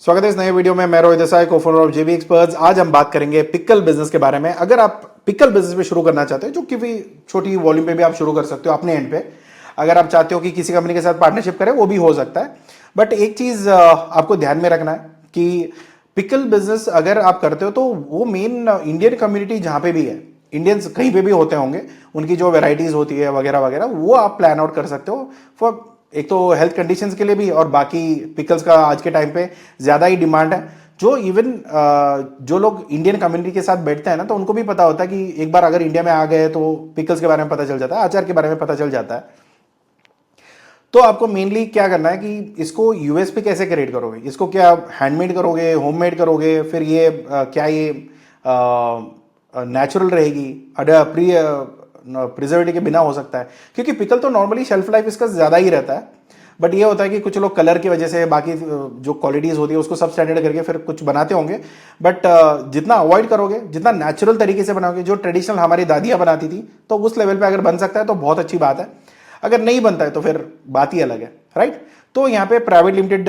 स्वागत है इस नए वीडियो में। मैं Rohit Desai, co-founder of JB experts. आज हम बात करेंगे पिकल बिजनेस के बारे में। अगर आप पिकल बिजनेस में शुरू करना चाहते हो, जो कि भी छोटी वॉल्यूम पे भी आप शुरू कर सकते हो अपने एंड पे, अगर आप चाहते हो कि किसी कंपनी के साथ पार्टनरशिप करें, वो भी हो सकता है। बट एक चीज आपको ध्यान में रखना है कि पिकल बिजनेस अगर आप करते हो तो वो मेन इंडियन कम्युनिटी जहां पे भी है, इंडियंस कहीं पे भी होते होंगे, उनकी जो वेराइटीज होती है वगैरह वगैरह, वो आप प्लान आउट कर सकते हो फॉर एक तो हेल्थ कंडीशंस के लिए भी, और बाकी पिकल्स का आज के टाइम पे ज्यादा ही डिमांड है। जो इवन जो लोग इंडियन कम्युनिटी के साथ बैठते हैं ना, तो उनको भी पता होता है कि एक बार अगर इंडिया में आ गए तो पिकल्स के बारे में पता चल जाता है, अचार के बारे में पता चल जाता है। तो आपको मेनली क्या करना है कि इसको यूएस पे कैसे क्रिएट करोगे, इसको क्या हैंडमेड करोगे, होममेड करोगे, फिर ये क्या ये नेचुरल रहेगी, प्री प्रिजर्वेटिव के बिना हो सकता है, क्योंकि पिकल तो नॉर्मली शेल्फ लाइफ इसका ज्यादा ही रहता है। बट ये होता है कि कुछ लोग कलर की वजह से बाकी जो क्वालिटीज होती है उसको सब स्टैंडर्ड करके फिर कुछ बनाते होंगे। बट जितना अवॉइड करोगे, जितना नेचुरल तरीके से बनाओगे, जो ट्रेडिशनल हमारी दादियां बनाती थी, तो उस लेवल पे अगर बन सकता है तो बहुत अच्छी बात है। अगर नहीं बनता है तो फिर बात ही अलग है, राइट। तो यहाँ पे प्राइवेट लिमिटेड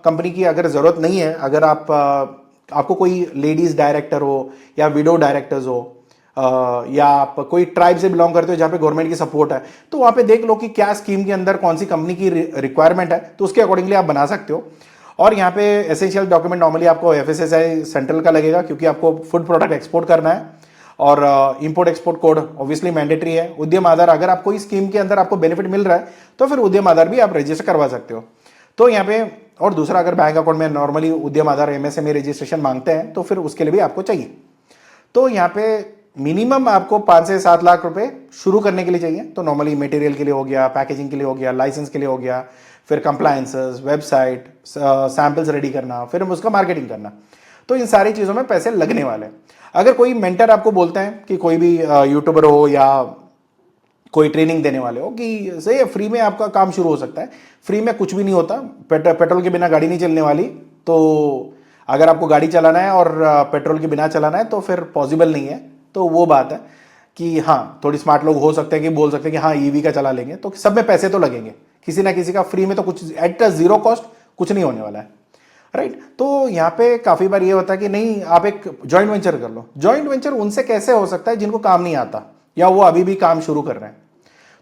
कंपनी की अगर जरूरत नहीं है, अगर आपको कोई लेडीज डायरेक्टर हो या विडो डायरेक्टर्स हो, या आप कोई ट्राइब से बिलोंग करते हो जहां पे गवर्नमेंट की सपोर्ट है, तो वहां पे देख लो कि क्या स्कीम के अंदर कौन सी कंपनी की रिक्वायरमेंट है, तो उसके अकॉर्डिंगली आप बना सकते हो। और यहाँ पे एसेंशियल डॉक्यूमेंट नॉर्मली आपको एफएसएसआई सेंट्रल का लगेगा, क्योंकि आपको फूड प्रोडक्ट एक्सपोर्ट करना है, और import export code obviously mandatory है। उद्यम आधार, अगर आपको इस स्कीम के अंदर आपको बेनिफिट मिल रहा है तो फिर उद्यम आधार भी आप रजिस्टर करवा सकते हो। तो यहाँ पे और दूसरा, अगर बैंक अकाउंट में नॉर्मली उद्यम आधार एमएसएमई रजिस्ट्रेशन मांगते हैं तो फिर उसके लिए भी आपको चाहिए। तो यहाँ पे मिनिमम आपको 5 से 7 लाख रुपए शुरू करने के लिए चाहिए। तो नॉर्मली मटेरियल के लिए हो गया, पैकेजिंग के लिए हो गया, लाइसेंस के लिए हो गया, फिर कंप्लायंसेस, वेबसाइट, सैंपल्स रेडी करना, फिर उसका मार्केटिंग करना। तो इन सारी चीजों में पैसे लगने वाले हैं। अगर कोई मेंटर आपको बोलते हैं कि कोई भी यूट्यूबर हो या कोई ट्रेनिंग देने वाले हो कि सही है, फ्री में आपका काम शुरू हो सकता है, फ्री में कुछ भी नहीं होता, पेट्रोल के बिना गाड़ी नहीं चलने वाली। तो अगर आपको गाड़ी चलाना है और पेट्रोल के बिना चलाना है तो फिर पॉसिबल नहीं है। तो वो बात है कि हाँ, थोड़ी स्मार्ट लोग हो सकते हैं कि बोल सकते हैं कि हाँ ईवी का चला लेंगे, तो सब में पैसे तो लगेंगे किसी ना किसी का। फ्री में तो कुछ एट जीरो कॉस्ट कुछ नहीं होने वाला है, राइट। तो यहाँ पे काफी बार ये होता है कि नहीं, आप एक जॉइंट वेंचर कर लो। जॉइंट वेंचर उनसे कैसे हो सकता है जिनको काम नहीं आता या वो अभी भी काम शुरू कर रहे हैं।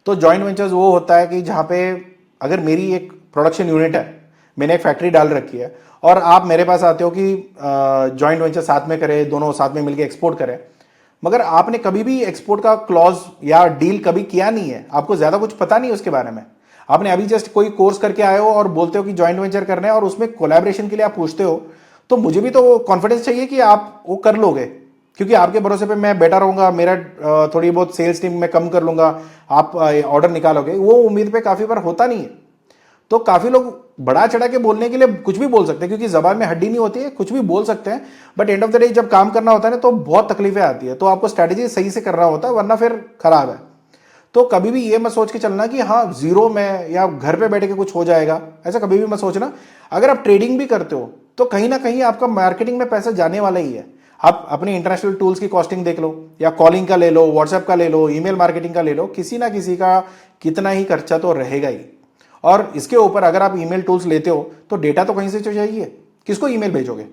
तो जॉइंट वेंचर्स वो होता है कि जहां पे अगर मेरी एक प्रोडक्शन यूनिट है, मैंने एक फैक्ट्री डाल रखी है, और आप मेरे पास आते हो कि जॉइंट वेंचर साथ में करें, दोनों साथ में मिलकर एक्सपोर्ट करें, मगर आपने कभी भी एक्सपोर्ट का क्लॉज या डील कभी किया नहीं है, आपको ज्यादा कुछ पता नहीं उसके बारे में, आपने अभी जस्ट कोई कोर्स करके आए हो और बोलते हो कि जॉइंट वेंचर करना है और उसमें कोलैबोरेशन के लिए आप पूछते हो, तो मुझे भी तो कॉन्फिडेंस चाहिए कि आप वो कर लोगे, क्योंकि आपके भरोसे पे मैं बैठा रहूंगा, मेरा थोड़ी बहुत सेल्स टीम में कम कर लूंगा, आप ऑर्डर निकालोगे, वो उम्मीद पे काफी बार होता नहीं है। तो काफी लोग बड़ा चढ़ा के बोलने के लिए कुछ भी बोल सकते हैं, क्योंकि जबान में हड्डी नहीं होती है, कुछ भी बोल सकते हैं, but end of the day जब काम करना होता है ना तो बहुत तकलीफें आती है। तो आपको स्ट्रैटेजी सही से करना होता है, वरना फिर खराब है। तो कभी भी ये मत सोच के चलना कि हाँ जीरो में या घर पे बैठ के कुछ हो जाएगा, ऐसा कभी भी मत सोचना। अगर आप ट्रेडिंग भी करते हो तो कहीं ना कहीं आपका मार्केटिंग में पैसा जाने वाला ही है। आप अपने इंटरनेशनल टूल्स की कॉस्टिंग देख लो, या कॉलिंग का ले लो, व्हाट्सएप का ले लो, ईमेल मार्केटिंग का ले लो, किसी ना किसी का कितना ही खर्चा तो रहेगा ही। और इसके ऊपर अगर आप ईमेल टूल्स लेते हो तो डेटा तो कहीं से चाहिए, किसको ईमेल भेजोगे?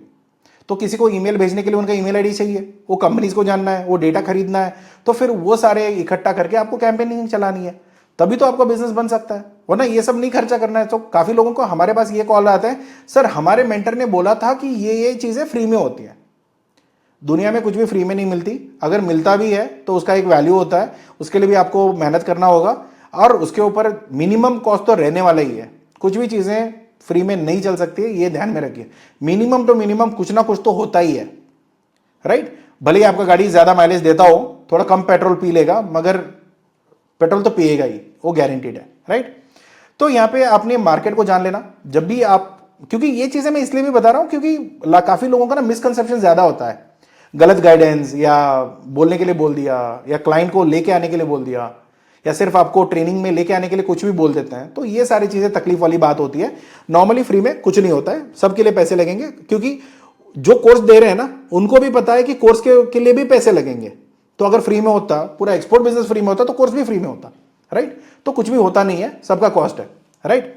तो किसी को ईमेल भेजने के लिए उनका ईमेल आईडी चाहिए, वो कंपनीज को जानना है, वो डेटा खरीदना है, तो फिर वो सारे इकट्ठा करके आपको कैंपेनिंग चलानी है, तभी तो आपका बिजनेस बन सकता है, वरना ये सब नहीं खर्चा करना है। तो काफी लोगों को हमारे पास ये कॉल आता है, सर हमारे मेंटर ने बोला था कि ये चीजें फ्री में होती है। दुनिया में कुछ भी फ्री में नहीं मिलती, अगर मिलता भी है तो उसका एक वैल्यू होता है, उसके लिए भी आपको मेहनत करना होगा, और उसके ऊपर मिनिमम कॉस्ट तो रहने वाला ही है। कुछ भी चीजें फ्री में नहीं चल सकती है, ये ध्यान में रखिए। मिनिमम टू मिनिमम कुछ ना कुछ तो होता ही है, राइट। भले ही आपका गाड़ी ज्यादा माइलेज देता हो, थोड़ा कम पेट्रोल पी लेगा, मगर पेट्रोल तो पिएगा ही, वो गारंटीड है, राइट। तो यहां पे आपने मार्केट को जान लेना जब भी आप, क्योंकि ये चीजें मैं इसलिए भी बता रहा हूं क्योंकि काफी लोगों का ना मिसकंसेप्शन ज्यादा होता है, गलत गाइडेंस, या बोलने के लिए बोल दिया, या क्लाइंट को लेके आने के लिए बोल दिया, या सिर्फ आपको ट्रेनिंग में लेके आने के लिए कुछ भी बोल देते हैं। तो ये सारी चीजें तकलीफ वाली बात होती है। नॉर्मली फ्री में कुछ नहीं होता है, सबके लिए पैसे लगेंगे, क्योंकि जो कोर्स दे रहे हैं ना उनको भी पता है कि कोर्स के लिए भी पैसे लगेंगे। तो अगर फ्री में होता, पूरा एक्सपोर्ट बिजनेस फ्री में होता, तो कोर्स भी फ्री में होता, राइट। तो कुछ भी होता नहीं है, सबका कॉस्ट है, राइट।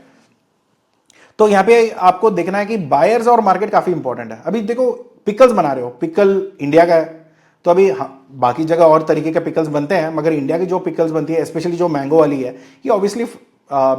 तो यहाँ पे आपको देखना है कि बायर्स और मार्केट काफी इंपॉर्टेंट है। अभी देखो पिकल्स बना रहे हो, पिकल इंडिया का है, तो अभी बाकी जगह और तरीके के पिकल्स बनते हैं, मगर इंडिया की जो पिकल्स बनती है स्पेशली जो मैंगो वाली है, ये ऑब्वियसली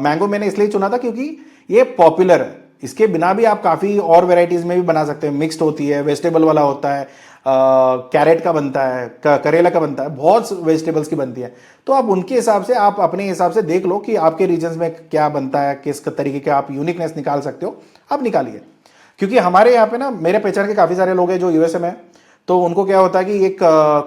मैंगो मैंने इसलिए चुना था क्योंकि ये पॉपुलर है। इसके बिना भी आप काफी और वेराइटीज में भी बना सकते हैं, मिक्स्ड होती है, वेजिटेबल वाला होता है, कैरेट का बनता है, करेला का बनता है, बहुत वेजिटेबल्स की बनती है। तो आप उनके हिसाब से, आप अपने हिसाब से देख लो कि आपके रीजन में क्या बनता है, किस तरीके के आप यूनिकनेस निकाल सकते हो, आप निकालिए। क्योंकि हमारे यहाँ पे ना, मेरे पहचान के काफी सारे लोग हैं जो यूएसए में, तो उनको क्या होता है कि एक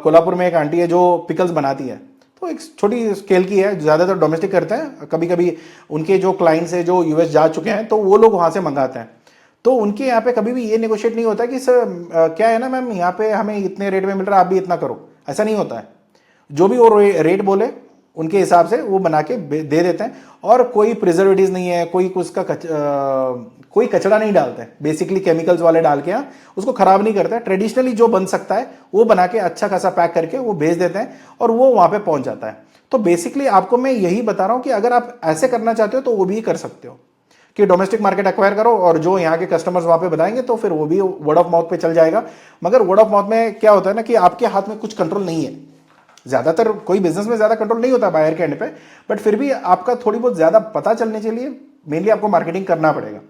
कोल्हापुर में एक आंटी है जो पिकल्स बनाती है, तो एक छोटी स्केल की है, ज़्यादातर डोमेस्टिक करते हैं, कभी कभी उनके जो क्लाइंट्स है जो यूएस जा चुके हैं तो वो लोग वहाँ से मंगाते हैं। तो उनके यहाँ पे कभी भी ये नेगोशिएट नहीं होता कि सर क्या है ना मैम, यहाँ पे हमें इतने रेट में मिल रहा है, आप भी इतना करो, ऐसा नहीं होता है। जो भी वो रेट बोले उनके हिसाब से वो बना के दे देते हैं, और कोई प्रिजर्वेटिव नहीं है, कोई उसका कोई कचरा नहीं डालते हैं, बेसिकली केमिकल्स वाले डाल के यहाँ उसको खराब नहीं करते हैं। ट्रेडिशनली जो बन सकता है वो बना के अच्छा खासा पैक करके वो भेज देते हैं और वो वहां पे पहुंच जाता है। तो बेसिकली आपको मैं यही बता रहा हूं कि अगर आप ऐसे करना चाहते हो तो वो भी कर सकते हो कि डोमेस्टिक मार्केट एक्वायर करो, और जो यहाँ के कस्टमर्स वहां पे बताएंगे तो फिर वो भी वर्ड ऑफ माउथ पे चल जाएगा। मगर वर्ड ऑफ माउथ में क्या होता है ना कि आपके हाथ में कुछ कंट्रोल नहीं है, ज्यादातर कोई बिजनेस में ज्यादा कंट्रोल नहीं होता बायर के एंड पे, बट फिर भी आपका थोड़ी बहुत ज्यादा पता चलने के लिए मेनली आपको मार्केटिंग करना पड़ेगा,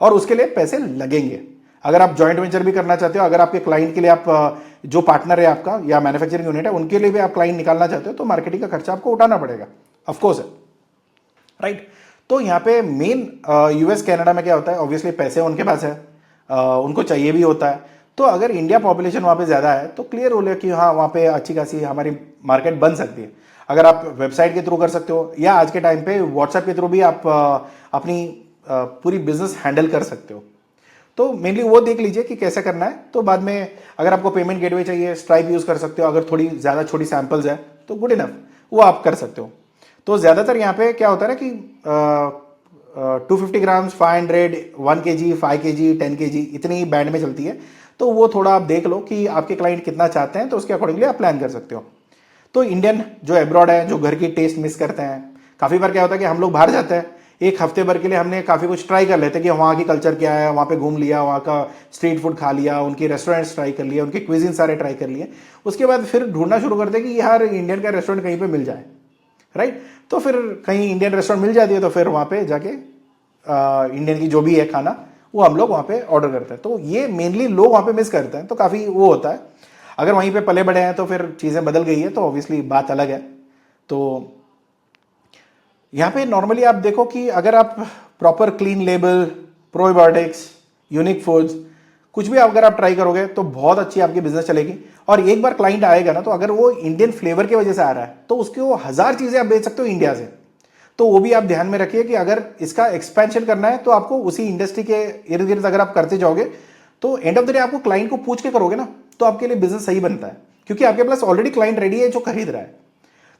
और उसके लिए पैसे लगेंगे। अगर आप जॉइंट वेंचर भी करना चाहते हो, अगर आपके क्लाइंट के लिए आप जो पार्टनर है आपका या मैन्युफैक्चरिंग यूनिट है उनके लिए भी आप क्लाइंट निकालना चाहते हो, तो मार्केटिंग का खर्चा आपको उठाना पड़ेगा, ऑफकोर्स है, राइट। तो यहाँ पे मेन यूएस कनाडा में क्या होता है, ऑब्वियसली पैसे उनके पास है, उनको चाहिए भी होता है। तो अगर इंडिया पॉपुलेशन वहाँ पे ज़्यादा है तो क्लियर हो लिया कि हाँ वहाँ पे अच्छी खासी हमारी मार्केट बन सकती है। अगर आप वेबसाइट के थ्रू कर सकते हो, या आज के टाइम पे व्हाट्सएप के थ्रू भी आप अपनी पूरी बिजनेस हैंडल कर सकते हो। तो मेनली वो देख लीजिए कि कैसे करना है। तो बाद में अगर आपको पेमेंट गेटवे चाहिए, स्ट्राइप यूज़ कर सकते हो, अगर थोड़ी ज़्यादा छोटी सैंपल्स है तो गुड इनफ, वो आप कर सकते हो। तो ज़्यादातर यहाँ पे क्या होता है ना कि 250 ग्राम्स, 500, 1 kg, 5 kg, 10 kg, इतनी बैंड में चलती है। तो वो थोड़ा आप देख लो कि आपके क्लाइंट कितना चाहते हैं, तो उसके अकॉर्डिंगली आप प्लान कर सकते हो। तो इंडियन जो एब्रॉड है, जो घर की टेस्ट मिस करते हैं, काफ़ी बार क्या होता है कि हम लोग बाहर जाते हैं, एक हफ्ते भर के लिए हमने काफ़ी कुछ ट्राई कर लेते हैं कि वहाँ की कल्चर क्या है, वहाँ पे घूम लिया, वहाँ का स्ट्रीट फूड खा लिया, उनके रेस्टोरेंट्स ट्राई कर लिए, उनके क्विजिन सारे ट्राई कर लिए। उसके बाद फिर ढूंढना शुरू करते हैं कि यार इंडियन का रेस्टोरेंट कहीं पे मिल जाए, राइट। तो फिर कहीं इंडियन रेस्टोरेंट मिल जाती है तो फिर वहाँ पे जाके इंडियन की जो भी है खाना वो हम लोग वहाँ पे ऑर्डर करते हैं। तो ये मेनली लोग वहाँ पे मिस करते हैं, तो काफ़ी वो होता है। अगर वहीं पे पले बड़े हैं तो फिर चीज़ें बदल गई है, तो ऑब्वियसली बात अलग है। तो यहाँ पे नॉर्मली आप देखो कि अगर आप proper clean label, probiotics, unique foods, कुछ भी अगर आप ट्राई करोगे तो बहुत अच्छी आपकी बिजनेस चलेगी। और एक बार क्लाइंट आएगा ना, तो अगर वो इंडियन फ्लेवर की वजह से आ रहा है तो उसके वो 1000 चीज़ें आप बेच सकते हो इंडिया से। तो वो भी आप ध्यान में रखिए कि अगर इसका एक्सपेंशन करना है तो आपको उसी इंडस्ट्री के इर्द गिर्द अगर आप करते जाओगे तो एंड ऑफ द डे आपको क्लाइंट को पूछ के करोगे ना, तो आपके लिए बिजनेस सही बनता है, क्योंकि आपके पास ऑलरेडी क्लाइंट रेडी है जो खरीद रहा है।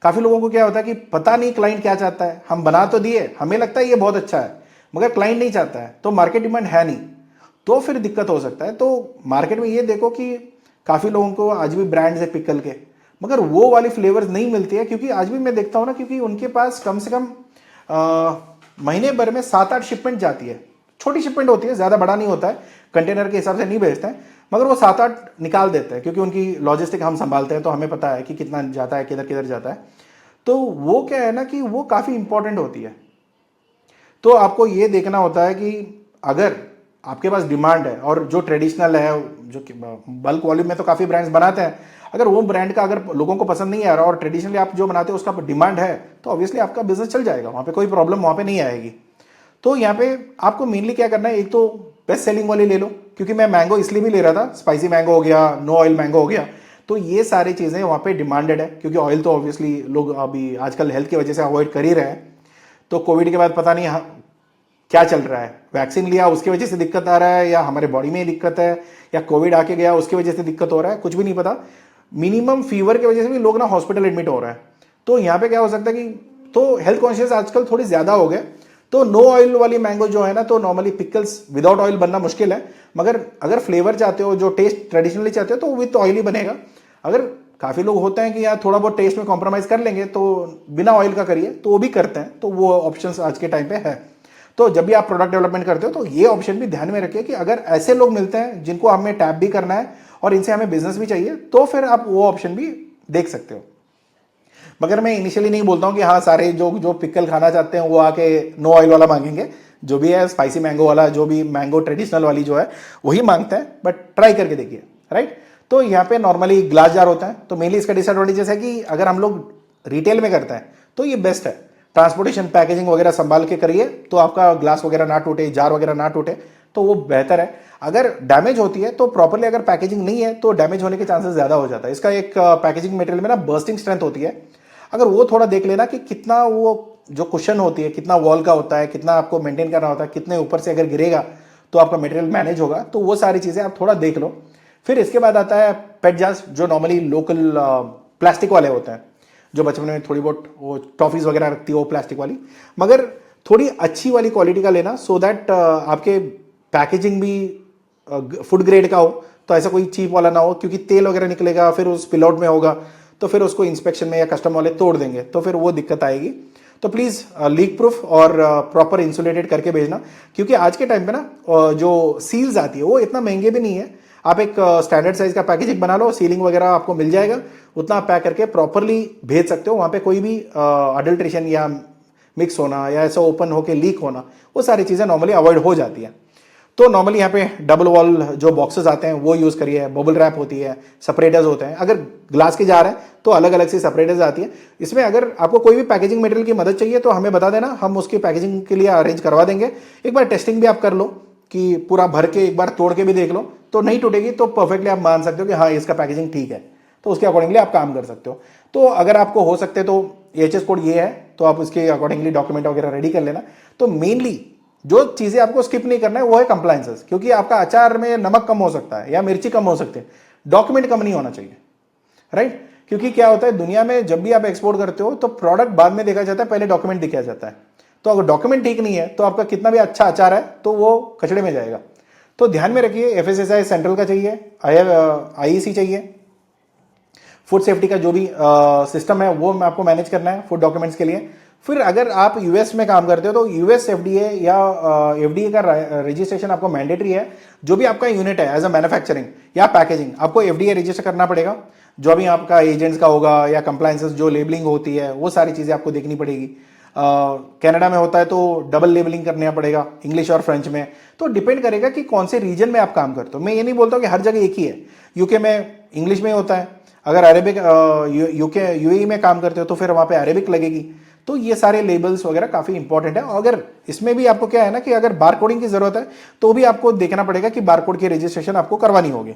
काफी लोगों को क्या होता है कि पता नहीं क्लाइंट क्या चाहता है, हम बना तो दिए, हमें लगता है ये बहुत अच्छा है, मगर क्लाइंट नहीं चाहता है, तो मार्केट डिमांड है नहीं, तो फिर दिक्कत हो सकता है। तो मार्केट में ये देखो कि काफी लोगों को आज भी ब्रांड्स है पिकल के, मगर वो वाली फ्लेवर्स नहीं मिलती है, क्योंकि आज भी मैं देखता हूं ना, क्योंकि उनके पास कम से कम महीने भर में 7-8 शिपमेंट जाती है। छोटी शिपमेंट होती है, ज्यादा बड़ा नहीं होता है, कंटेनर के हिसाब से नहीं भेजते हैं, मगर वो 7-8 निकाल देते हैं, क्योंकि उनकी लॉजिस्टिक हम संभालते हैं तो हमें पता है कि कितना जाता है, किधर किधर जाता है। तो वो क्या है ना कि वो काफी इंपॉर्टेंट होती है। तो आपको ये देखना होता है कि अगर आपके पास डिमांड है, और जो ट्रेडिशनल है, जो बल्क वॉल्यूम में तो काफी ब्रांड्स बनाते हैं, अगर वो ब्रांड का अगर लोगों को पसंद नहीं आ रहा और ट्रेडिशनली आप जो बनाते हो उसका डिमांड है, तो ऑब्वियसली आपका बिजनेस चल जाएगा, वहां पे कोई प्रॉब्लम वहां पे नहीं आएगी। तो यहाँ पे आपको मेनली क्या करना है, एक तो बेस्ट सेलिंग वाली ले लो, क्योंकि मैं मैंगो इसलिए भी ले रहा था, स्पाइसी मैंगो हो गया, नो ऑयल मैंगो हो गया, तो ये सारी चीजें वहां पे डिमांडेड है, क्योंकि ऑयल तो ऑब्वियसली लोग अभी आजकल हेल्थ की वजह से अवॉइड कर ही रहे हैं। तो कोविड के बाद पता नहीं क्या चल रहा है, वैक्सीन लिया उसकी वजह से दिक्कत आ रहा है, या हमारे बॉडी में दिक्कत है, या कोविड आके गया उसकी वजह से दिक्कत हो रहा है, कुछ भी नहीं पता। मिनिमम फीवर की वजह से भी लोग ना हॉस्पिटल एडमिट हो रहा है। तो यहाँ पे क्या हो सकता है कि तो हेल्थ कॉन्शियस आजकल थोड़ी ज्यादा हो गए। तो नो ऑयल वाली मैंगो जो है ना, तो नॉर्मली पिकल्स विदाउट ऑयल बनना मुश्किल है, मगर अगर फ्लेवर चाहते हो, जो टेस्ट ट्रेडिशनली चाहते हो, तो विद ऑयल ही बनेगा। अगर काफी लोग होते हैं कि यार थोड़ा बहुत टेस्ट में कॉम्प्रोमाइज कर लेंगे, तो बिना ऑयल का करिए, तो वो भी करते हैं, तो वो ऑप्शंस आज के टाइम पे है। तो जब भी आप प्रोडक्ट डेवलपमेंट करते हो तो ये ऑप्शन भी ध्यान में रखिए कि अगर ऐसे लोग मिलते हैं जिनको हमें टैप भी करना है और इनसे हमें बिजनेस भी चाहिए, तो फिर आप वो ऑप्शन भी देख सकते हो। मगर मैं इनिशियली नहीं बोलता हूँ कि हाँ सारे जो जो पिकल खाना चाहते हैं वो आके नो ऑयल वाला मांगेंगे। जो भी है स्पाइसी मैंगो वाला, जो भी मैंगो ट्रेडिशनल वाली जो है वही मांगता है, बट ट्राई करके देखिए, राइट। तो यहाँ पे नॉर्मली ग्लास जार होता है, तो मेनली इसका डिसएडवांटेज है कि अगर हम लोग रिटेल में करते हैं तो ये बेस्ट है। ट्रांसपोर्टेशन पैकेजिंग वगैरह संभाल के करिए तो आपका ग्लास वगैरह ना टूटे, जार वगैरह ना टूटे, तो वो बेहतर है। अगर डैमेज होती है तो प्रॉपरली अगर पैकेजिंग नहीं है तो डैमेज होने के चांसेस ज्यादा हो जाता है। इसका एक पैकेजिंग मटेरियल में ना बर्स्टिंग स्ट्रेंथ होती है, अगर वो थोड़ा देख लेना कि कितना वो जो कुशन होती है कितना वॉल का होता है, कितना आपको मेंटेन करना होता है, कितने ऊपर से अगर गिरेगा तो आपका मटेरियल मैनेज होगा, तो वो सारी चीजें आप थोड़ा देख लो। फिर इसके बाद आता है पेट जार्स, जो नॉर्मली लोकल प्लास्टिक वाले होते हैं, जो बचपन में थोड़ी बहुत वो टॉफीज वगैरह रखती है वो प्लास्टिक वाली, मगर थोड़ी अच्छी वाली क्वालिटी का लेना, सो दैट आपके पैकेजिंग भी फूड ग्रेड का हो, तो ऐसा कोई चीप वाला ना हो, क्योंकि तेल वगैरह निकलेगा फिर उस पिल आउट में होगा तो फिर उसको इंस्पेक्शन में या कस्टम वाले तोड़ देंगे तो फिर वो दिक्कत आएगी। तो प्लीज लीक प्रूफ और प्रॉपर इंसुलेटेड करके भेजना, क्योंकि आज के टाइम पे ना जो सील्स आती है वो इतना महंगे भी नहीं है। आप एक स्टैंडर्ड साइज का पैकेजिंग बना लो, सीलिंग वगैरह आपको मिल जाएगा, उतना आप पैक करके प्रॉपरली भेज सकते हो। वहां पे कोई भी अडल्ट्रेशन या मिक्स होना या ऐसा ओपन होके लीक होना, वो सारी चीजें नॉर्मली अवॉइड हो जाती है। तो नॉर्मली यहाँ पे डबल वॉल जो बॉक्सेस आते हैं वो यूज करिए, बबल रैप होती है, सेपरेटर्स होते हैं। अगर ग्लास के जार हैं तो अलग अलग से सेपरेटर्स आती है। इसमें अगर आपको कोई भी पैकेजिंग मटेरियल की मदद चाहिए तो हमें बता देना, हम उसकी पैकेजिंग के लिए अरेंज करवा देंगे। एक बार टेस्टिंग भी आप कर लो कि पूरा भर के एक बार तोड़ के भी देख लो, तो नहीं टूटेगी तो परफेक्टली आप मान सकते हो कि हाँ इसका पैकेजिंग ठीक है, तो उसके अकॉर्डिंगली आप काम कर सकते हो। तो अगर आपको हो सकते तो एचएस कोड ये है, तो आप उसके अकॉर्डिंगली डॉक्यूमेंट वगैरह रेडी कर लेना। तो मेनली जो चीजें आपको स्किप नहीं करना है वो है कंप्लायंसेस, क्योंकि आपका अचार में नमक कम हो सकता है या मिर्ची कम हो सकती है, डॉक्यूमेंट कम नहीं होना चाहिए, राइट। क्योंकि क्या होता है दुनिया में जब भी आप एक्सपोर्ट करते हो तो प्रोडक्ट बाद में देखा जाता है, पहले डॉक्यूमेंट दिखाया जाता है। तो अगर डॉक्यूमेंट ठीक नहीं है तो आपका कितना भी अच्छा अचार है तो वो कचड़े में जाएगा। तो ध्यान में रखिए, एफएसएसआई सेंट्रल का चाहिए, आईईसी चाहिए, फूड सेफ्टी का जो भी सिस्टम है वो आपको मैनेज करना है फूड डॉक्यूमेंट्स के लिए। फिर अगर आप यूएस में काम करते हो तो यूएस एफडीए या एफडीए का रजिस्ट्रेशन आपको मैंडेटरी है। जो भी आपका यूनिट है एज अ मैन्युफैक्चरिंग या पैकेजिंग, आपको एफडीए रजिस्टर करना पड़ेगा। जो भी आपका एजेंट्स का होगा या कंप्लायंसेस जो लेबलिंग होती है वो सारी चीजें आपको देखनी पड़ेगी। कनाडा में होता है तो डबल लेबलिंग करना पड़ेगा, इंग्लिश और फ्रेंच में। तो डिपेंड करेगा कि कौन से रीजन में आप काम करते हो। मैं ये नहीं बोलता कि हर जगह एक ही है। यूके में इंग्लिश में होता है, अगर अरेबिक यूके यूएई में काम करते हो तो फिर वहां पे अरेबिक लगेगी। तो ये सारे लेबल्स वगैरह काफी इंपॉर्टेंट है। अगर इसमें भी आपको क्या है ना कि अगर बारकोडिंग की जरूरत है तो भी आपको देखना पड़ेगा कि बारकोड की रजिस्ट्रेशन आपको करवानी होगी।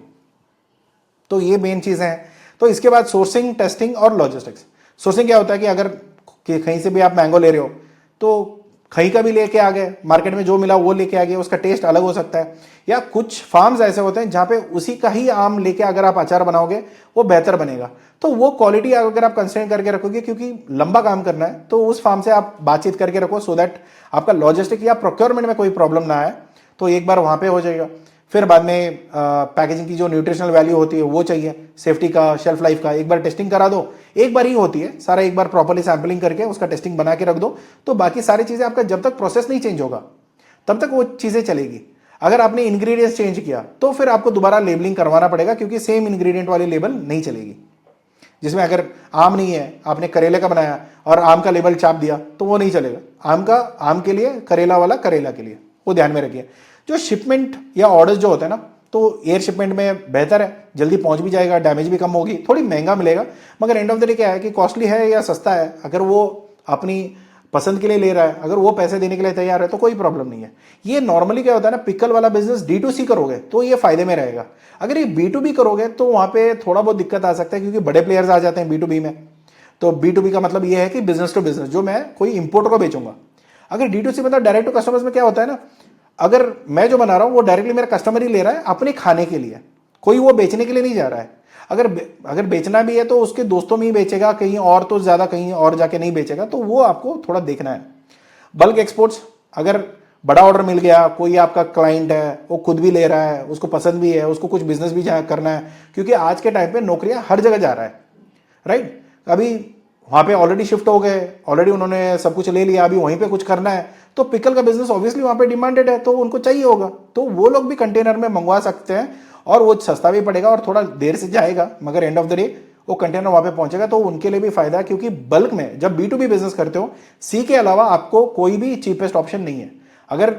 तो ये मेन चीजें हैं। तो इसके बाद सोर्सिंग, टेस्टिंग और लॉजिस्टिक्स। सोर्सिंग क्या होता है कि अगर कहीं से भी आप मैंगो ले रहे हो तो कहीं का भी लेके आ गए, मार्केट में जो मिला वो लेके आ गए, उसका टेस्ट अलग हो सकता है। या कुछ फार्म्स ऐसे होते हैं जहां पे उसी का ही आम लेके अगर आप अचार बनाओगे वो बेहतर बनेगा। तो वो क्वालिटी अगर आप कंसिडर करके रखोगे, क्योंकि लंबा काम करना है, तो उस फार्म से आप बातचीत करके रखो सो दैट आपका लॉजिस्टिक या प्रोक्योरमेंट में कोई प्रॉब्लम ना आए। तो एक बार वहां पे हो जाएगा। फिर बाद में पैकेजिंग की जो न्यूट्रिशनल वैल्यू होती है वो चाहिए, सेफ्टी का, शेल्फ लाइफ का, एक बार टेस्टिंग करा दो। एक बार ही होती है, सारा एक बार प्रॉपर्ली सैंपलिंग करके उसका टेस्टिंग बना के रख दो। तो बाकी सारी चीजें आपका जब तक प्रोसेस नहीं चेंज होगा तब तक वो चीजें चलेगी। अगर आपने इंग्रेडिएंट्स चेंज किया तो फिर आपको दोबारा लेबलिंग करवाना पड़ेगा, क्योंकि सेम इंग्रेडिएंट वाली लेबल नहीं चलेगी। जिसमें अगर आम नहीं है, आपने करेले का बनाया और आम का लेबल छाप दिया तो वो नहीं चलेगा। आम का आम के लिए, करेला वाला करेला के लिए, वो ध्यान में रखिए। जो शिपमेंट या ऑर्डर्स जो होते हैं ना, तो एयर शिपमेंट में बेहतर है, जल्दी पहुंच भी जाएगा, डैमेज भी कम होगी, थोड़ी महंगा मिलेगा, मगर एंड ऑफ द डे क्या है कि कॉस्टली है या सस्ता है, अगर वो अपनी पसंद के लिए ले रहा है, अगर वो पैसे देने के लिए तैयार है तो कोई प्रॉब्लम नहीं है। ये नॉर्मली क्या होता है ना, पिकल वाला बिजनेस D2C करोगे तो ये फायदे में रहेगा। अगर ये B2B करोगे तो वहां पे थोड़ा बहुत दिक्कत आ सकता है, क्योंकि बड़े प्लेयर्स आ जाते हैं B2B में। तो B2B का मतलब ये है कि बिजनेस टू बिजनेस, जो मैं कोई इंपोर्टर को बेचूंगा। अगर D2C मतलब डायरेक्ट टू कस्टमर्स में क्या होता है ना, अगर मैं जो बना रहा हूं वो डायरेक्टली मेरा कस्टमर ही ले रहा है अपने खाने के लिए, कोई वो बेचने के लिए नहीं जा रहा है। अगर बेचना भी है तो उसके दोस्तों में ही बेचेगा, कहीं और तो ज्यादा कहीं और जाके नहीं बेचेगा। तो वो आपको थोड़ा देखना है। बल्क एक्सपोर्ट्स, अगर बड़ा ऑर्डर मिल गया, कोई आपका क्लाइंट है वो खुद भी ले रहा है, उसको पसंद भी है, उसको कुछ बिजनेस भी करना है, क्योंकि आज के टाइम पे नौकरियां हर जगह जा रहा है, राइट। अभी वहां पे ऑलरेडी शिफ्ट हो गए, ऑलरेडी उन्होंने सब कुछ ले लिया, अभी वहीं पे कुछ करना है, तो पिकल का बिजनेस ऑब्वियसली वहां पे डिमांडेड है, तो उनको चाहिए होगा, तो वो लोग भी कंटेनर में मंगवा सकते हैं और वो सस्ता भी पड़ेगा और थोड़ा देर से जाएगा, मगर एंड ऑफ द डे वो कंटेनर वहां पे पहुंचेगा, तो उनके लिए भी फायदा है। क्योंकि बल्क में जब B2B बिजनेस करते हो, सी के अलावा आपको कोई भी चीपेस्ट ऑप्शन नहीं है। अगर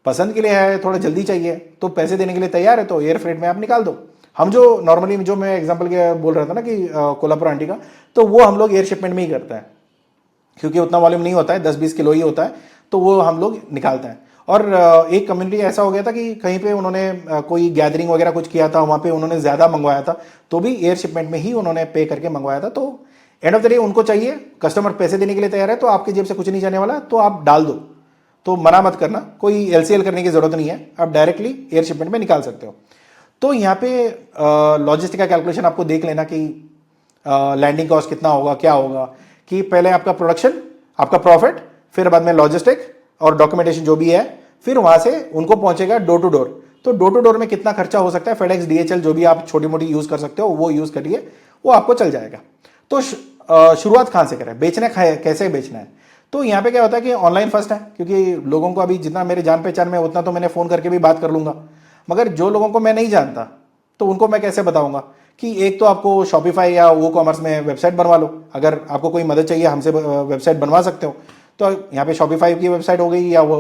पसंद के लिए है, थोड़ा जल्दी चाहिए, तो पैसे देने के लिए तैयार है, तो एयर फ्रेट में आप निकाल दो। हम जो नॉर्मली, जो मैं एग्जांपल के बोल रहा था ना कि कोल्हापुर आंटी का, तो वो हम लोग एयर शिपमेंट में ही करते हैं, क्योंकि उतना वॉल्यूम नहीं होता है, 10-20 किलो ही होता है, तो वो हम लोग निकालते हैं। और एक कम्युनिटी ऐसा हो गया था कि कहीं पे उन्होंने कोई गैदरिंग वगैरह कुछ किया था, वहां पे उन्होंने ज्यादा मंगवाया था, तो भी एयर शिपमेंट में ही उन्होंने पे करके मंगवाया था। तो एंड ऑफ द डे उनको चाहिए, कस्टमर पैसे देने के लिए तैयार है, तो आपकी जेब से कुछ नहीं जाने वाला, तो आप डाल दो, तो मना मत करना, कोई LCL करने की जरूरत नहीं है, आप डायरेक्टली एयर शिपमेंट में निकाल सकते हो। तो यहाँ पे लॉजिस्टिक का कैलकुलेशन आपको देख लेना कि लैंडिंग कॉस्ट कितना होगा, क्या होगा, कि पहले आपका प्रोडक्शन, आपका प्रॉफिट, फिर बाद में लॉजिस्टिक और डॉक्यूमेंटेशन जो भी है, फिर वहां से उनको पहुंचेगा डोर टू डोर। तो डोर टू डोर में कितना खर्चा हो सकता है, FedEx DHL जो भी आप छोटी मोटी यूज कर सकते हो वो यूज करिए, वो आपको चल जाएगा। तो शुरुआत कहां से करें, बेचना कैसे बेचना है। तो यहाँ पे क्या होता है कि ऑनलाइन फर्स्ट है, क्योंकि लोगों को अभी जितना मेरे जान पहचान में उतना तो मैंने फोन करके भी बात कर लूंगा, मगर जो लोगों को मैं नहीं जानता तो उनको मैं कैसे बताऊंगा कि एक तो आपको शॉपिफाई या वो कॉमर्स में वेबसाइट बनवा लो। अगर आपको कोई मदद चाहिए, हमसे वेबसाइट बनवा सकते हो, तो यहाँ पे शॉपिफाई की वेबसाइट हो गई या वो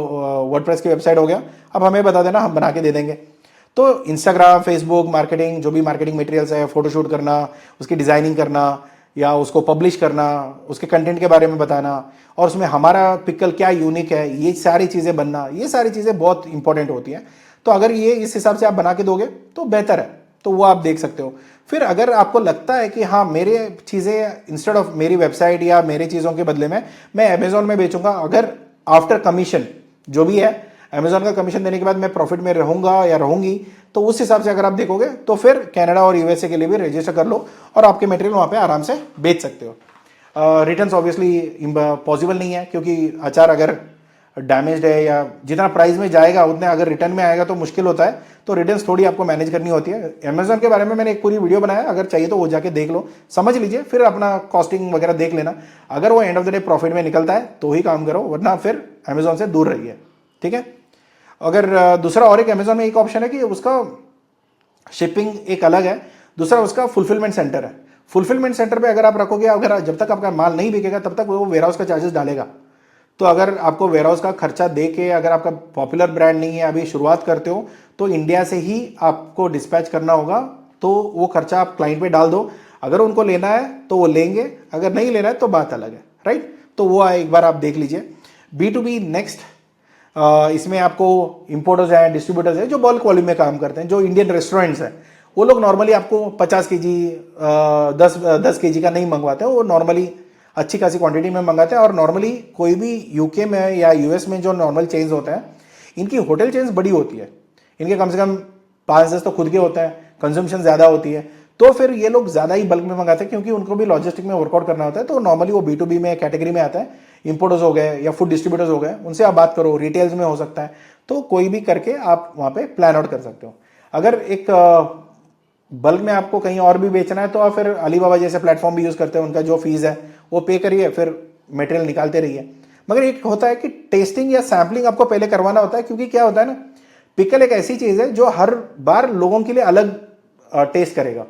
वर्डप्रेस की वेबसाइट हो गया, अब हमें बता देना, हम बना के दे देंगे। तो इंस्टाग्राम, फेसबुक मार्केटिंग, जो भी मार्केटिंग मटेरियल्स है, फोटोशूट करना, उसकी डिजाइनिंग करना या उसको पब्लिश करना, उसके कंटेंट के बारे में बताना, और उसमें हमारा पिकल क्या यूनिक है, ये सारी चीजें बनना, ये सारी चीजें बहुत इंपॉर्टेंट होती हैं। तो अगर ये इस हिसाब से आप बना के दोगे तो बेहतर है, तो वो आप देख सकते हो। फिर अगर आपको लगता है कि हाँ, मेरे चीजें इंस्टेड ऑफ मेरी वेबसाइट या मेरी चीजों के बदले में मैं अमेजोन में बेचूंगा, अगर आफ्टर कमीशन जो भी है, अमेजोन का कमीशन देने के बाद मैं प्रॉफिट में रहूंगा या रहूंगी, तो उस हिसाब से अगर आप देखोगे तो फिर कनाडा और USA के लिए भी रजिस्टर कर लो और आपके मटेरियल वहां पे आराम से बेच सकते हो। रिटर्न्स ऑब्वियसली पॉसिबल नहीं है, क्योंकि अचार अगर डैमेज्ड है या जितना प्राइस में जाएगा उतने अगर रिटर्न में आएगा तो मुश्किल होता है, तो रिटर्न्स थोड़ी आपको मैनेज करनी होती है। अमेजोन के बारे में मैंने एक पूरी वीडियो बनाया, अगर चाहिए तो वो जाके देख लो, समझ लीजिए, फिर अपना कॉस्टिंग वगैरह देख लेना। अगर वो end of the day profit में निकलता है तो ही काम करो, वरना फिर अमेजोन से दूर रहिए, ठीक है। अगर दूसरा और एक अमेजोन में एक ऑप्शन है कि उसका शिपिंग एक अलग है, दूसरा उसका फुलफिलमेंट सेंटर है। फुलफिलमेंट सेंटर पे अगर आप रखोगे, अगर जब तक आपका माल नहीं बिकेगा तब तक वो वेयरहाउस का चार्जेस डालेगा। तो अगर आपको वेयरहाउस का खर्चा दे के, अगर आपका पॉपुलर ब्रांड नहीं है, अभी शुरुआत करते हो, तो इंडिया से ही आपको डिस्पैच करना होगा, तो वो खर्चा आप क्लाइंट पे डाल दो। अगर उनको लेना है तो वो लेंगे, अगर नहीं लेना है तो बात अलग है, राइट। तो वो एक बार आप देख लीजिए। B2B नेक्स्ट, इसमें आपको इंपोर्टर्स हैं, डिस्ट्रीब्यूटर्स हैं जो बल्क वॉल्यूम में काम करते हैं। जो इंडियन रेस्टोरेंट्स हैं वो लोग नॉर्मली आपको 50 kg 10 kg का नहीं मंगवाते हैं, वो नॉर्मली अच्छी खासी क्वांटिटी में मंगाते हैं। और नॉर्मली कोई भी यूके में या US में जो नॉर्मल चेन्स होते हैं, इनकी होटल चेन्स बड़ी होती है, इनके कम से कम 5-10 तो खुद के होते हैं, कंजम्पशन ज्यादा होती है, तो फिर ये लोग ज्यादा ही बल्क में मंगाते हैं, क्योंकि उनको भी लॉजिस्टिक में वर्कआउट करना होता है। तो नॉर्मली वो B2B में कैटेगरी में आता है। इंपोर्टर्स हो गए या फूड डिस्ट्रीब्यूटर्स हो गए, उनसे आप बात करो, रिटेल्स में हो सकता है, तो कोई भी करके आप वहां पे प्लान आउट कर सकते हो। अगर एक बल्क में आपको कहीं और भी बेचना है तो आप फिर अलीबाबा जैसे प्लेटफॉर्म भी यूज करते हैं, उनका जो फीस है वो पे करिए, फिर मटेरियल निकालते रहिए। मगर एक होता है कि टेस्टिंग या सैम्पलिंग आपको पहले करवाना होता है, क्योंकि क्या होता है ना, पिकल एक ऐसी चीज है जो हर बार लोगों के लिए अलग टेस्ट करेगा।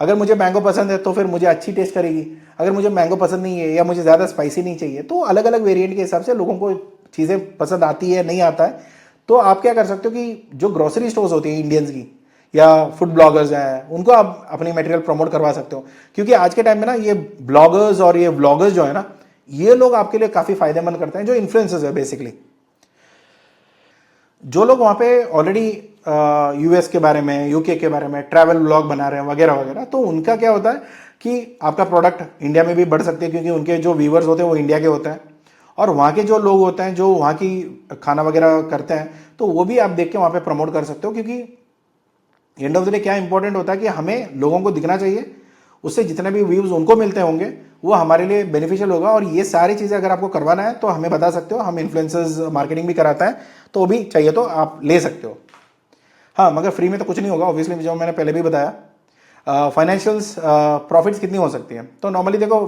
अगर मुझे मैंगो पसंद है तो फिर मुझे अच्छी टेस्ट करेगी, अगर मुझे मैंगो पसंद नहीं है या मुझे ज्यादा स्पाइसी नहीं चाहिए, तो अलग अलग वेरिएंट के हिसाब से लोगों को चीजें पसंद आती है, नहीं आता है। तो आप क्या कर सकते हो कि जो ग्रोसरी स्टोर्स होती है इंडियंस की या फूड ब्लॉगर्स हैं, उनको आप अपनी मटेरियल प्रमोट करवा सकते हो। क्योंकि आज के टाइम में ना ये ब्लॉगर्स और ये व्लॉगर्स जो है ना, ये लोग आपके लिए काफी फायदेमंद करते हैं, जो इन्फ्लुएंसर्स है बेसिकली। जो लोग वहां पे ऑलरेडी US के बारे में, UK के बारे में ट्रैवल ब्लॉग बना रहे हैं वगैरह वगैरह, तो उनका क्या होता है कि आपका प्रोडक्ट इंडिया में भी बढ़ सकते हैं, क्योंकि उनके जो व्यूवर्स होते हैं वो इंडिया के होते हैं, और वहाँ के जो लोग होते हैं जो वहाँ की खाना वगैरह करते हैं, तो वो भी आप देख के वहाँ पे प्रमोट कर सकते हो। क्योंकि एंड ऑफ द डे क्या इंपॉर्टेंट होता है कि हमें लोगों को दिखना चाहिए, उससे जितने भी व्यूज उनको मिलते होंगे वो हमारे लिए बेनिफिशियल होगा। और ये सारी चीजें अगर आपको करवाना है तो हमें बता सकते हो, हम इन्फ्लुएंसर्स मार्केटिंग भी कराता है, तो भी चाहिए तो आप ले सकते हो। हाँ, मगर फ्री में तो कुछ नहीं होगा ऑब्वियसली, जो मैंने पहले भी बताया। फाइनेंशियल्स प्रॉफिट्स कितनी हो सकती है, तो नॉर्मली देखो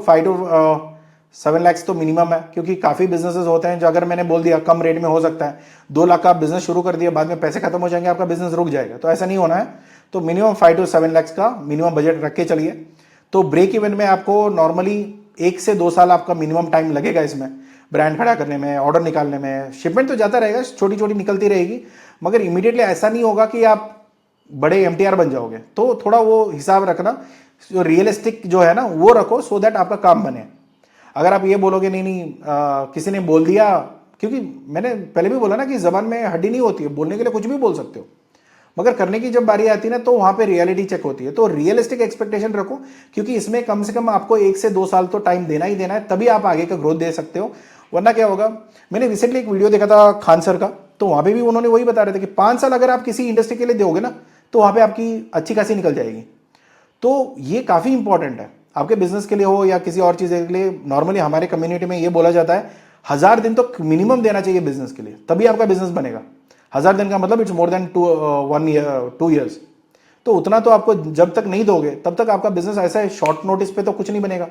7 lakhs तो मिनिमम है, क्योंकि काफ़ी बिजनेसेस होते हैं जो अगर मैंने बोल दिया कम रेट में हो सकता है, 2 लाख का आप बिजनेस शुरू कर दिया, बाद में पैसे खत्म हो जाएंगे, आपका बिजनेस रुक जाएगा, तो ऐसा नहीं होना है। तो मिनिमम 5 to 7 lakhs का मिनिमम बजट रख के चलिए। तो ब्रेक इवन में आपको नॉर्मली 1 से 2 साल आपका मिनिमम टाइम लगेगा इसमें, ब्रांड खड़ा करने में, ऑर्डर निकालने में। शिपमेंट तो जाता रहेगा, छोटी छोटी निकलती रहेगी, मगर इमीडिएटली ऐसा नहीं होगा कि आप बड़े MTR बन जाओगे। तो थोड़ा वो हिसाब रखना, जो रियलिस्टिक जो है ना वो रखो, सो दैट आपका काम बने। अगर आप ये बोलोगे नहीं नहीं किसी ने बोल दिया, क्योंकि मैंने पहले भी बोला ना कि जबान में हड्डी नहीं होती है, बोलने के लिए कुछ भी बोल सकते हो, मगर करने की जब बारी आती है ना तो वहां पे रियलिटी चेक होती है। तो रियलिस्टिक एक्सपेक्टेशन रखो, क्योंकि इसमें कम से कम आपको 1 से 2 साल तो टाइम देना ही देना है, तभी आप आगे का ग्रोथ दे सकते हो। वरना क्या होगा, मैंने रिसेंटली एक वीडियो देखा था खान सर का, तो वहां पे भी उन्होंने वही बता रहे थे कि 5 साल अगर आप किसी इंडस्ट्री के लिए दोगे ना तो वहां पे आपकी अच्छी खासी निकल जाएगी। तो ये काफी इंपॉर्टेंट है आपके बिजनेस के लिए हो या किसी और चीज के लिए। नॉर्मली हमारे कम्युनिटी में ये बोला जाता है 1000 दिन तो मिनिमम देना चाहिए बिजनेस के लिए, तभी आपका बिजनेस बनेगा। 1000 दिन का मतलब इट्स मोर देन 2 years। तो उतना तो आपको जब तक नहीं दोगे तब तक आपका बिजनेस ऐसा है, शॉर्ट नोटिस पे तो कुछ नहीं बनेगा।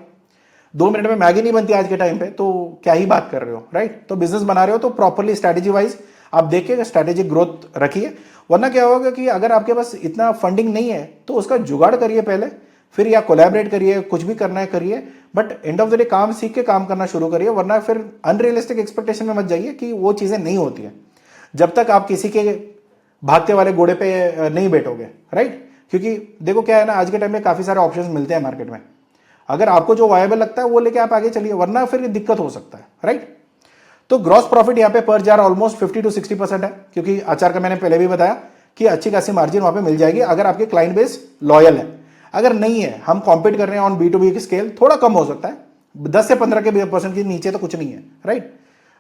2 मिनट में मैगी नहीं बनती आज के टाइम पे, तो क्या ही बात कर रहे हो, राइट। तो बिजनेस बना रहे हो तो प्रॉपरली स्ट्रैटेजी वाइज आप देखिए, स्ट्रैटेजिक ग्रोथ रखिए। वरना क्या होगा कि अगर आपके पास इतना फंडिंग नहीं है तो उसका जुगाड़ करिए पहले, फिर या कोलैबोरेट करिए, कुछ भी करना है करिए, but end of the day काम सीख के काम करना शुरू करिए। वरना फिर अनरियलिस्टिक एक्सपेक्टेशन में मत जाइए कि वो चीजें नहीं होती है, जब तक आप किसी के भागते वाले घोड़े पे नहीं बैठोगे, राइट। क्योंकि देखो क्या है ना, आज के टाइम में काफी सारे ऑप्शंस मिलते हैं मार्केट में, अगर आपको जो वायबल लगता है वो लेके आप आगे चलिए, वरना फिर दिक्कत हो सकता है, राइट। तो ग्रॉस प्रॉफिट यहाँ पे पर जार ऑलमोस्ट 50 to 60% है, क्योंकि आचार का मैंने पहले भी बताया कि अच्छी खासी मार्जिन वहां पे मिल जाएगी अगर आपके क्लाइंट बेस लॉयल है। अगर नहीं है, हम कॉम्पीट कर रहे हैं ऑन B2B की स्केल, थोड़ा कम हो सकता है, 10 से 15% के नीचे तो कुछ नहीं है, राइट।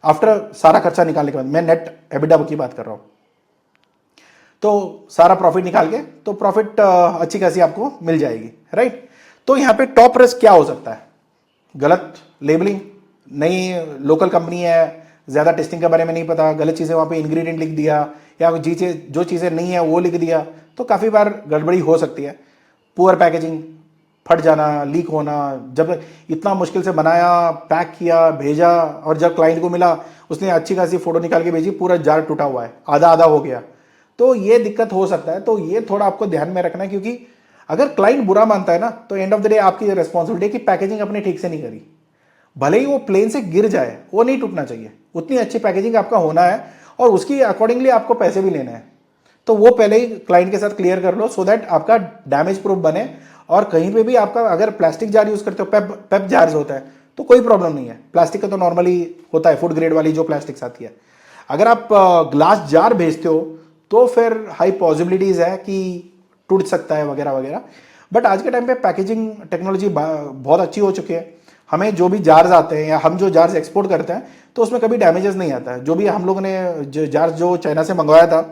आफ्टर सारा खर्चा निकालने के बाद, मैं नेट एबिडा की बात कर रहा हूं, तो सारा प्रॉफिट निकाल के तो प्रॉफिट अच्छी खासी आपको मिल जाएगी, राइट। तो यहाँ पे टॉप रिस्क क्या हो सकता है, गलत लेबलिंग, नई लोकल कंपनी है, ज्यादा टेस्टिंग के बारे में नहीं पता, गलत चीजें वहां पे इंग्रेडिएंट लिख दिया, या जो चीजें नहीं है वो लिख दिया, तो काफी बार गड़बड़ी हो सकती है। पुअर पैकेजिंग, फट जाना, लीक होना, जब इतना मुश्किल से बनाया, पैक किया, भेजा, और जब क्लाइंट को मिला उसने अच्छी खासी फोटो निकाल के भेजी, पूरा जार टूटा हुआ है, आधा आधा हो गया, तो ये दिक्कत हो सकता है। तो ये थोड़ा आपको ध्यान में रखना है, क्योंकि अगर क्लाइंट बुरा मानता है ना तो एंड ऑफ द डे आपकी रिस्पॉन्सिबिलिटी है कि पैकेजिंग अपने ठीक से नहीं करी, भले ही वो प्लेन से गिर जाए, वो नहीं टूटना चाहिए, उतनी अच्छी पैकेजिंग आपका होना है, और उसकी अकॉर्डिंगली आपको पैसे भी लेने हैं। तो वो पहले ही क्लाइंट के साथ क्लियर कर लो, सो दैट आपका डैमेज प्रूफ बने। और कहीं पे भी आपका अगर प्लास्टिक जार यूज करते हो, पेप जार्स होता है, तो कोई प्रॉब्लम नहीं है, प्लास्टिक का तो नॉर्मली होता है, फूड ग्रेड वाली जो प्लास्टिक आती है। अगर आप ग्लास जार भेजते हो तो फिर हाई पॉसिबिलिटीज है कि टूट सकता है वगैरह वगैरह। बट आज के टाइम पे पैकेजिंग टेक्नोलॉजी बहुत अच्छी हो चुकी है, हमें जो भी जार्स आते हैं या हम जो जार्स एक्सपोर्ट करते हैं तो उसमें कभी डैमेजेस नहीं आता है। जो भी हम लोगों ने जार्स जो चाइना से मंगवाया था,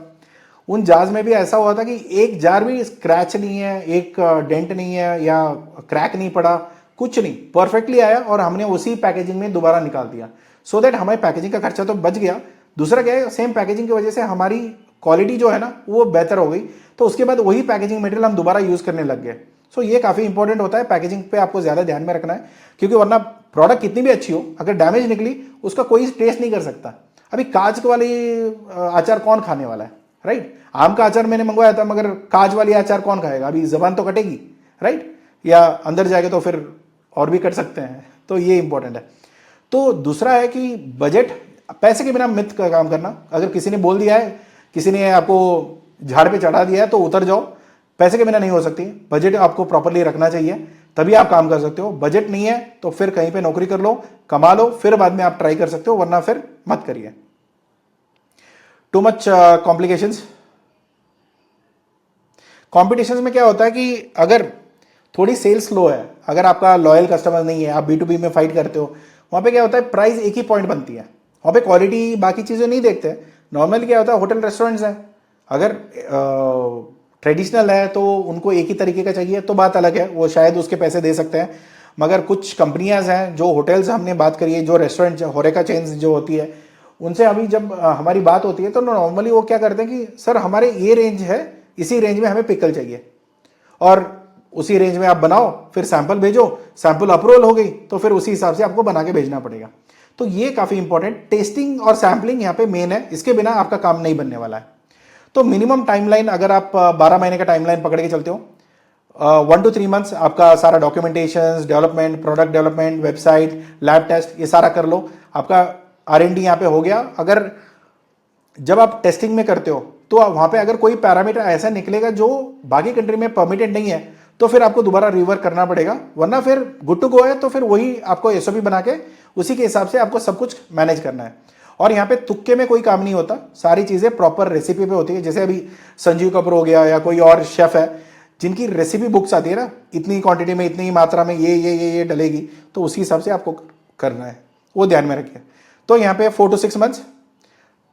उन जार्स में भी ऐसा हुआ था कि एक जार भी स्क्रैच नहीं है, एक डेंट नहीं है, या क्रैक नहीं पड़ा, कुछ नहीं, परफेक्टली आया, और हमने उसी पैकेजिंग में दोबारा निकाल दिया, सो दैट हमारी पैकेजिंग का खर्चा तो बच गया। दूसरा क्या है, सेम पैकेजिंग की वजह से हमारी क्वालिटी जो है ना वो बेहतर हो गई, तो उसके बाद वही पैकेजिंग मटेरियल हम दोबारा यूज करने लग गए। सो ये काफी इंपॉर्टेंट होता है, पैकेजिंग पे आपको ज्यादा ध्यान में रखना है, क्योंकि वरना प्रोडक्ट कितनी भी अच्छी हो, अगर डैमेज निकली उसका कोई टेस्ट नहीं कर सकता। अभी कांच वाली अचार कौन खाने वाला है, राइट। आम का अचार मैंने मंगवाया था, मगर कांच वाली अचार कौन खाएगा, अभी जबान तो कटेगी, राइट, या अंदर जाएगा तो फिर और भी कट सकते हैं, तो ये इंपॉर्टेंट है। तो दूसरा है कि बजट, पैसे के बिना मिथ का काम करना। अगर किसी ने बोल दिया है, किसी ने आपको झाड़ पे चढ़ा दिया है, तो उतर जाओ, पैसे के बिना नहीं हो सकती। बजट आपको प्रॉपरली रखना चाहिए, तभी आप काम कर सकते हो। बजट नहीं है तो फिर कहीं पे नौकरी कर लो, कमा लो, फिर बाद में आप ट्राई कर सकते हो, वरना फिर मत करिए। Too much complications. कॉम्पिटिशन में क्या होता है कि अगर थोड़ी सेल्स लो है, अगर आपका लॉयल कस्टमर नहीं है, आप B2B में फाइट करते हो, वहां पे क्या होता है, प्राइस एक ही पॉइंट बनती है, वहां पे क्वालिटी बाकी चीजें नहीं देखते। नॉर्मली क्या होता है, होटल रेस्टोरेंट्स हैं, अगर ट्रेडिशनल है तो उनको एक ही तरीके का चाहिए तो बात अलग है, वो शायद उसके पैसे दे सकते हैं। मगर कुछ कंपनियां हैं, जो होटल्स हमने बात करी है, जो रेस्टोरेंट होरेका चेन्स जो होती है, उनसे अभी जब हमारी बात होती है तो नॉर्मली वो क्या करते हैं कि सर हमारे ये रेंज है, इसी रेंज में हमें पिकल चाहिए, और उसी रेंज में आप बनाओ, फिर सैंपल भेजो, सैंपल अप्रूवल हो गई तो फिर उसी हिसाब से आपको बना के भेजना पड़ेगा। तो ये काफी इंपॉर्टेंट, टेस्टिंग और सैंपलिंग यहाँ पे मेन है, इसके बिना आपका काम नहीं बनने वाला है। तो मिनिमम टाइमलाइन अगर आप 12 महीने का टाइमलाइन पकड़ के चलते हो, 1 to 3 मंथ्स आपका सारा documentation, development, product development, website, lab test, ये सारा कर लो, आपका R&D यहाँ पे हो गया। अगर जब आप टेस्टिंग में करते हो तो वहां पे अगर कोई पैरामीटर ऐसा निकलेगा जो बाकी कंट्री में परमिटेड नहीं है तो फिर आपको दोबारा रिवर्क करना पड़ेगा, वरना फिर गुड टू गो है तो फिर वही आपको एसओपी बना के उसी के हिसाब से आपको सब कुछ मैनेज करना है। और यहाँ पे तुक्के में कोई काम नहीं होता, सारी चीजें प्रॉपर रेसिपी पे होती है। जैसे अभी संजीव कपूर हो गया या कोई और शेफ है जिनकी रेसिपी बुक्स आती है ना, इतनी क्वांटिटी में इतनी मात्रा में ये डलेगी, तो उसी हिसाब से आपको करना है, वो ध्यान में रखिए। तो यहाँ पे 4 to 6 मंथ्स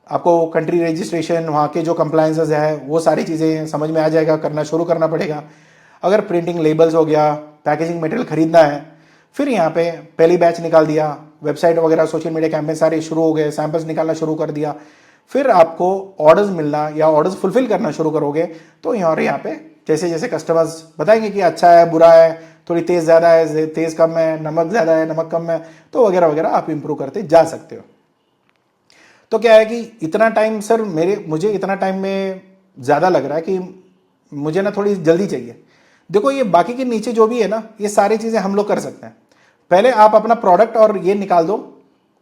आपको कंट्री रजिस्ट्रेशन, वहाँ के जो कंप्लायंसेस है वो सारी चीज़ें समझ में आ जाएगा, करना शुरू करना पड़ेगा। अगर प्रिंटिंग लेबल्स हो गया, पैकेजिंग मटेरियल खरीदना है, फिर यहाँ पे पहली बैच निकाल दिया, वेबसाइट वगैरह सोशल मीडिया कैंपेन सारे शुरू हो गए, सैंपल्स निकालना शुरू कर दिया, फिर आपको ऑर्डर्स मिलना या ऑर्डर्स फुलफिल करना शुरू करोगे। तो यहाँ पे जैसे जैसे कस्टमर्स बताएंगे कि अच्छा है, बुरा है, थोड़ी तेज़ ज़्यादा है, तेज़ कम है, नमक ज़्यादा है, नमक कम है, तो वगैरह वगैरह आप इंप्रूव करते जा सकते हो। तो क्या है कि इतना टाइम सर मुझे इतना टाइम में ज़्यादा लग रहा है कि मुझे ना थोड़ी जल्दी चाहिए। देखो ये बाकी के नीचे जो भी है ना, ये सारी चीज़ें हम लोग कर सकते हैं। पहले आप अपना प्रोडक्ट और ये निकाल दो,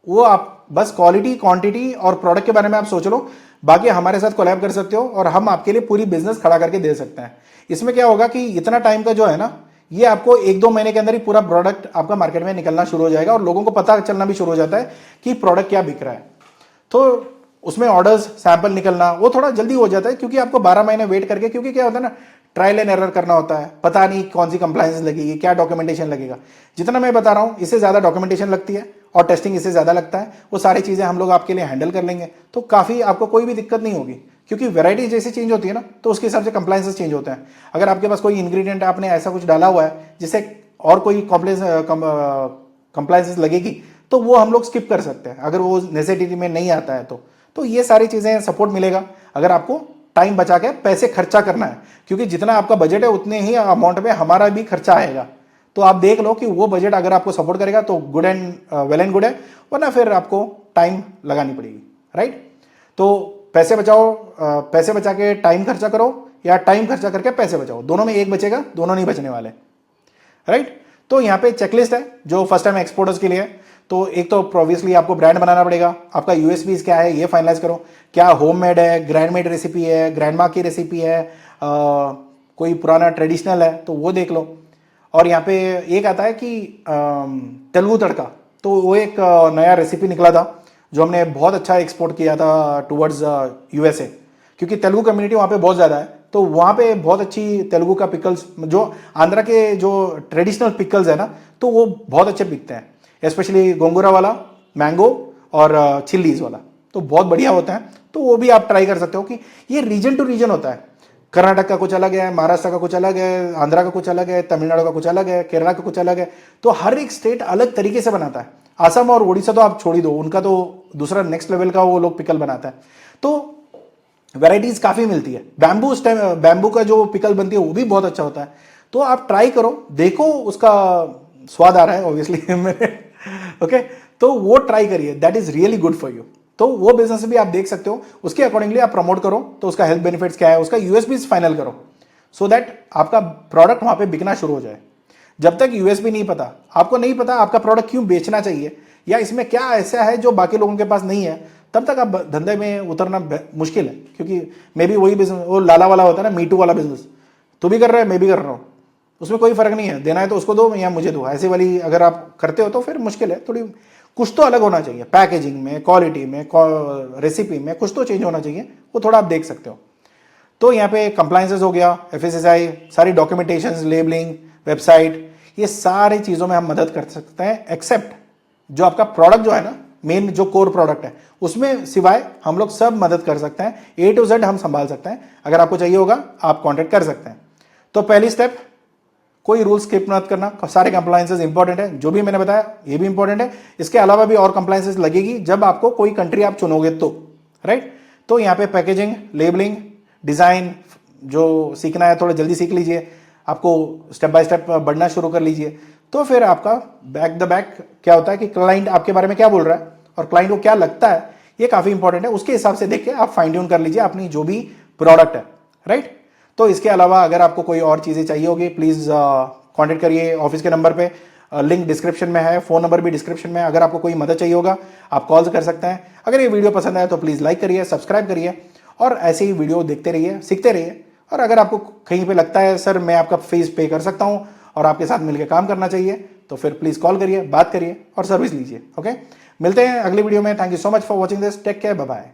वो आप बस क्वालिटी, क्वांटिटी और प्रोडक्ट के बारे में आप सोच लो, बाकी हमारे साथ कोलैब कर सकते हो और हम आपके लिए पूरी बिजनेस खड़ा करके दे सकते हैं। इसमें क्या होगा कि इतना टाइम का जो है ना, ये आपको 1-2 महीने के अंदर ही पूरा प्रोडक्ट आपका मार्केट में निकलना शुरू हो जाएगा और लोगों को पता चलना भी शुरू हो जाता है कि प्रोडक्ट क्या बिक रहा है। तो उसमें ऑर्डर्स, सैंपल निकलना वो थोड़ा जल्दी हो जाता है, क्योंकि आपको 12 महीने वेट करके, क्योंकि क्या होता है ना, ट्रायल एंड एरर करना होता है, पता नहीं कौन सी कंप्लायंस लगेगी, क्या डॉक्यूमेंटेशन लगेगा। जितना मैं बता रहा हूं इससे ज्यादा डॉक्यूमेंटेशन लगती है और टेस्टिंग इससे ज्यादा लगता है। वो सारी चीजें हम लोग आपके लिए हैंडल कर लेंगे, तो काफी आपको कोई भी दिक्कत नहीं होगी, क्योंकि वैरायटी जैसे चेंज होती है ना, तो उसके हिसाब से कंप्लायंसेस चेंज होते हैं। अगर आपके पास कोई इंग्रेडिएंट आपने ऐसा कुछ डाला हुआ है जिससे और कोई कंप्लायंसेस लगेगी, तो वो हम लोग स्किप कर सकते हैं, अगर वो नेसेसिटी में नहीं आता है तो ये सारी चीजें सपोर्ट मिलेगा। अगर आपको टाइम बचा के पैसे खर्चा करना है, क्योंकि जितना आपका बजट है उतने ही अमाउंट में हमारा भी खर्चा आएगा, तो आप देख लो कि वो बजट अगर आपको सपोर्ट करेगा तो good and well and good है, वरना फिर आपको टाइम लगानी पड़ेगी, राइट। तो पैसे बचाओ, पैसे बचा के टाइम खर्चा करो, या टाइम खर्चा करके पैसे बचाओ, दोनों में एक बचेगा, दोनों नहीं बचने वाले, राइट। तो यहाँ पे चेकलिस्ट है जो फर्स्ट टाइम एक्सपोर्टर्स के लिए है। तो एक तो ऑब्वियसली आपको ब्रांड बनाना पड़ेगा, आपका यूएसपीज क्या है ये फाइनलाइज करो, क्या होममेड है, ग्रैंडमेड रेसिपी है, ग्रैंडमा की रेसिपी है, कोई पुराना ट्रेडिशनल है, तो वो देख लो। और यहाँ पे एक आता है कि तेलुगु तड़का, तो वो एक नया रेसिपी निकला था जो हमने बहुत अच्छा एक्सपोर्ट किया था टुवर्ड्स यूएसए, क्योंकि तेलुगु कम्युनिटी वहाँ पे बहुत ज़्यादा है, तो वहाँ पे बहुत अच्छी तेलुगु का पिकल्स, जो आंध्रा के जो ट्रेडिशनल पिकल्स है ना, तो वो बहुत अच्छे बिकते हैं, स्पेशली गोंगूरा वाला, मैंगो और चिल्लीज वाला, तो बहुत बढ़िया होता है। तो वो भी आप ट्राई कर सकते हो कि ये रीजन टू रीजन होता है, कर्नाटक का कुछ अलग है, महाराष्ट्र का कुछ अलग है, आंध्रा का कुछ अलग है, तमिलनाडु का कुछ अलग है, केरला का कुछ अलग है, तो हर एक स्टेट अलग तरीके से बनाता है। असम और उड़ीसा तो आप छोड़ ही दो, उनका तो दूसरा नेक्स्ट लेवल का वो लोग पिकल बनाता है, तो वैरायटीज काफी मिलती है। बैम्बू का जो पिकल बनती है वो भी बहुत अच्छा होता है, तो आप ट्राई करो, देखो उसका स्वाद आ रहा है ऑब्वियसली मेरे ओके, तो वो ट्राई करिए, that is really good for you. तो वो बिजनेस भी आप देख सकते हो, उसके अकॉर्डिंगली आप प्रमोट करो, तो उसका हेल्थ बेनिफिट्स क्या है, उसका यूएसपी फाइनल करो, सो दैट आपका प्रोडक्ट वहां पे बिकना शुरू हो जाए। जब तक यूएसपी नहीं पता, आपको नहीं पता आपका प्रोडक्ट क्यों बेचना चाहिए या इसमें क्या ऐसा है जो बाकी लोगों के पास नहीं है, तब तक आप धंधे में उतरना मुश्किल है। क्योंकि मे भी वही बिजनेस, वो लाला वाला होता है ना, मीटू वाला बिजनेस, तू भी कर रहा है मैं भी कर रहा हूँ, उसमें कोई फर्क नहीं है, देना है तो उसको दो या मुझे दो, ऐसे वाली अगर आप करते हो तो फिर मुश्किल है थोड़ी। कुछ तो अलग होना चाहिए, पैकेजिंग में, क्वालिटी में, रेसिपी में कुछ तो चेंज होना चाहिए, वो थोड़ा आप देख सकते हो। तो यहाँ पे कंप्लायंसेस हो गया, एफएसएसआई, सारी डॉक्यूमेंटेशन, लेबलिंग, वेबसाइट, ये सारी चीज़ों में हम मदद कर सकते हैं, एक्सेप्ट जो आपका प्रोडक्ट जो है ना, मेन जो कोर प्रोडक्ट है, उसमें सिवाय हम लोग सब मदद कर सकते हैं, A to Z हम संभाल सकते हैं। अगर आपको चाहिए होगा आप कॉन्टेक्ट कर सकते हैं। तो पहली स्टेप, कोई रूल स्किप मत करना, सारे कंप्लायंसेस इंपॉर्टेंट है, जो भी मैंने बताया ये भी इंपॉर्टेंट है, इसके अलावा भी और कंप्लायंसेस लगेगी जब आपको कोई कंट्री आप चुनोगे तो, राइट। तो यहाँ पे पैकेजिंग, लेबलिंग, डिजाइन जो सीखना है थोड़ा जल्दी सीख लीजिए, आपको स्टेप बाय स्टेप बढ़ना शुरू कर लीजिए, तो फिर आपका बैक द बैक क्या होता है कि क्लाइंट आपके बारे में क्या बोल रहा है और क्लाइंट को क्या लगता है, ये काफ़ी इंपॉर्टेंट है। उसके हिसाब से देख के आप फाइन ट्यून कर लीजिए अपनी जो भी प्रोडक्ट है, राइट। तो इसके अलावा अगर आपको कोई और चीज़ें चाहिए होगी, प्लीज़ कॉन्टेक्ट करिए ऑफिस के नंबर पे, लिंक डिस्क्रिप्शन में है, फ़ोन नंबर भी डिस्क्रिप्शन में है। अगर आपको कोई मदद चाहिए होगा आप कॉल कर सकते हैं। अगर ये वीडियो पसंद आए तो प्लीज़ लाइक करिए, सब्सक्राइब करिए और ऐसे ही वीडियो देखते रहिए, सीखते रहिए। और अगर आपको कहीं पे लगता है सर मैं आपका फीस पे कर सकता हूँ और आपके साथ मिलकर काम करना चाहिए, तो फिर प्लीज़ कॉल करिए, बात करिए और सर्विस लीजिए। ओके, मिलते हैं अगली वीडियो में। Thank you so much for watching this, take care, bye bye.